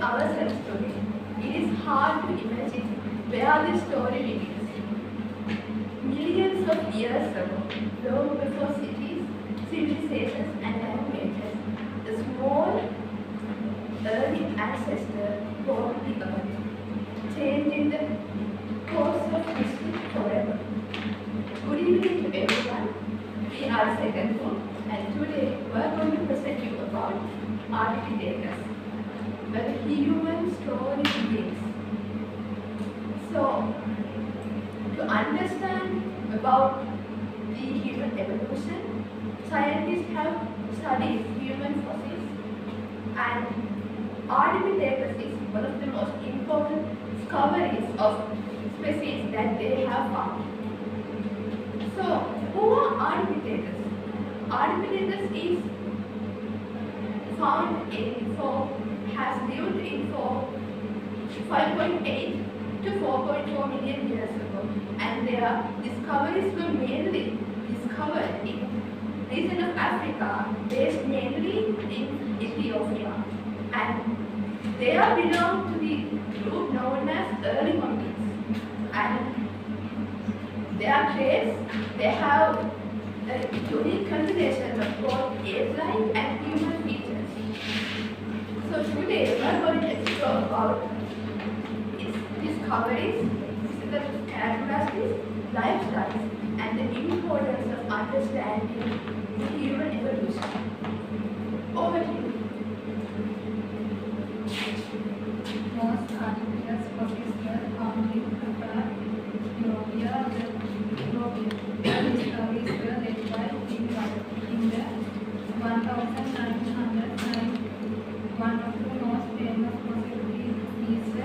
ourselves today, it is hard to imagine where this story begins. Millions of years ago, long before cities, civilizations and languages, the small early ancestor walked the earth, changing the course of history forever. Good evening to everyone. We are Second Form, and today we are going to present you about Ardipithecus, where the human story begins. So, to understand about the human evolution, scientists have studied human fossils, and Ardipithecus is one of the most important discoveries of species that they have found. So, who are Ardipithecus? Ardipithecus is found has lived in for 5.8 to 4.4 million years ago, and their discoveries were mainly discovered in the region of Africa, based mainly in Ethiopia, and they belong to the group known as early hominids. And their traits, they have a unique combination of both ape-like and human features. So today we are going to explore about its discoveries, physical characteristics, lifestyles, and the importance of understanding human evolution. Over to you. Most Ardipithecus fossils were found in Ethiopia. The discoveries were led by in the 1909. One of the most famous fossils is a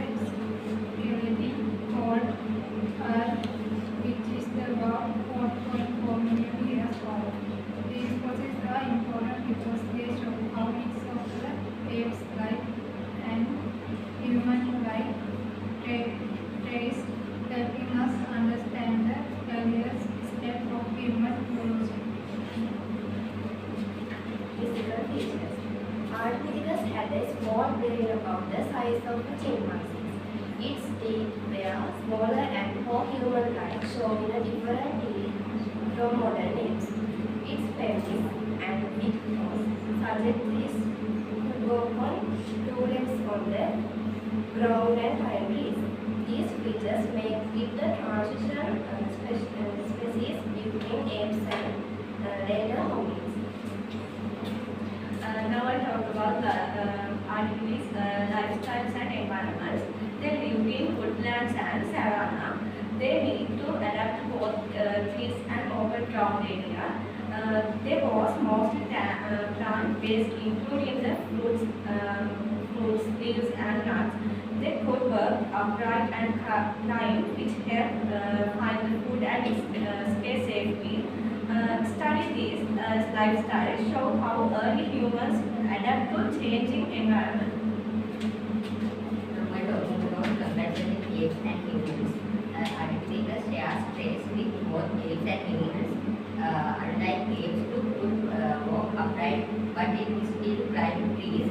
skeleton called Earth, which is about 4.4 million years old. These fossils are important because they show how mix of the apes' life and human-like traits, helping us understand the earliest step of human evolution. Physical features. Ardipithecus had a small brain about the size of a chimpanzee. Its teeth were smaller and more human-like, showing a different teeth from modern apes. Its pelvis and big claws suggest this could walk on two legs on the ground and climb trees. These features make it the transition species between apes and later hominids. Now I'll talk about the Ardipithecus lifestyles and environments. They live in woodlands and savanna. They need to adapt both trees and open ground area. They was mostly plant-based, including the fruits, leaves, and nuts. They could work upright and climb, which helped find the food and stay safely. Study these lifestyles show how early humans adapt to changing environment. Now we're talking about comparison with apes and humans. Ardipithecus shares traits with both apes and humans. Unlike apes who could walk upright, but it still climb trees.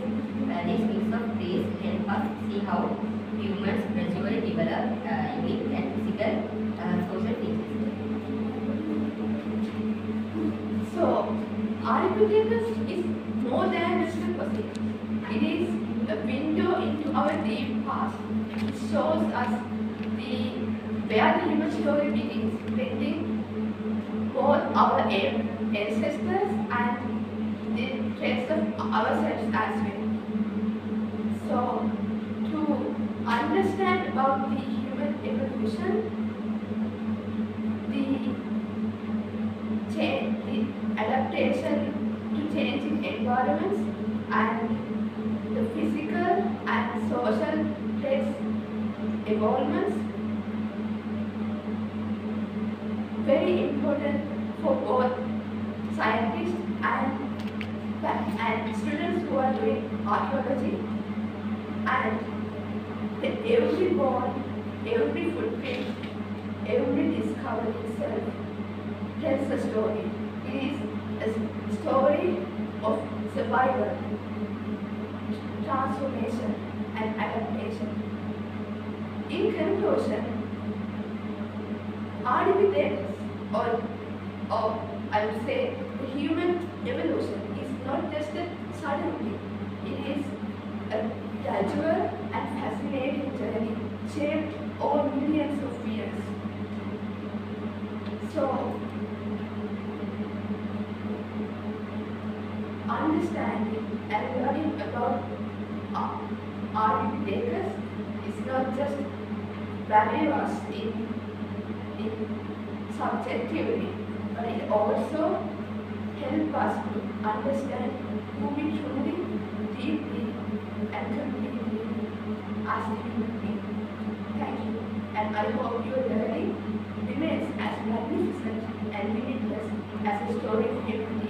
This mix of trees help us see how humans gradually develop unique and physical social features. So, Ardipithecus is more than just a fossil. It is a window into our deep past. It shows us where the human story begins, reflecting both our ancestors and the traits of ourselves as well. So, to understand about the human evolution, the adaptation to changing environments, and the physical and social traits evolvements, very important for both scientists and students who are doing archaeology. And every bone, every footprint, every discovery itself tells a story. It is a story of survival, transformation, and adaptation. In conclusion, Ardipithecus, or I would say the human evolution, is not just a sudden thing. It is a gradual and fascinating journey shaped over millions of years. So, understanding and learning about Ardipithecus is not just value us in subjectively, but it also helps us to understand who we truly, deeply, and completely as human beings. Thank you, and I hope your learning remains as magnificent and limitless as a story of human